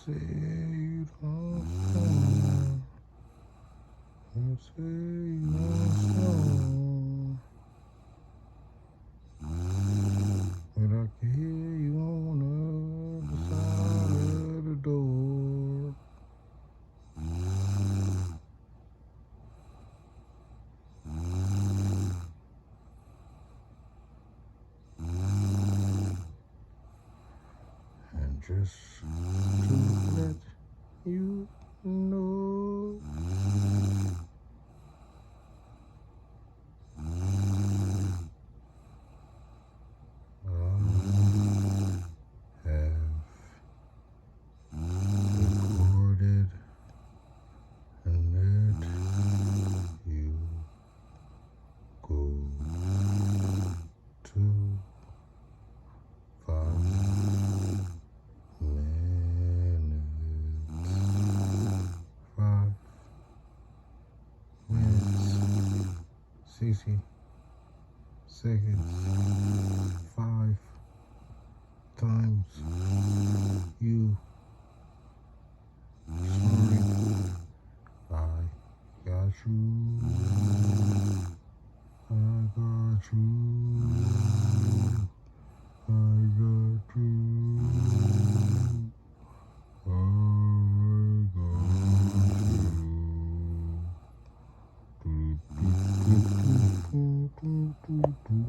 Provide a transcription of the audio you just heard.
say you don't know. You say you don't know. But I can hear you on the other side of the door. And just to let you know, I have recorded and let you go to 5 minutes. 5 minutes. 60 seconds. 5 times you sorry. I got you. I got you. I got you. I got you.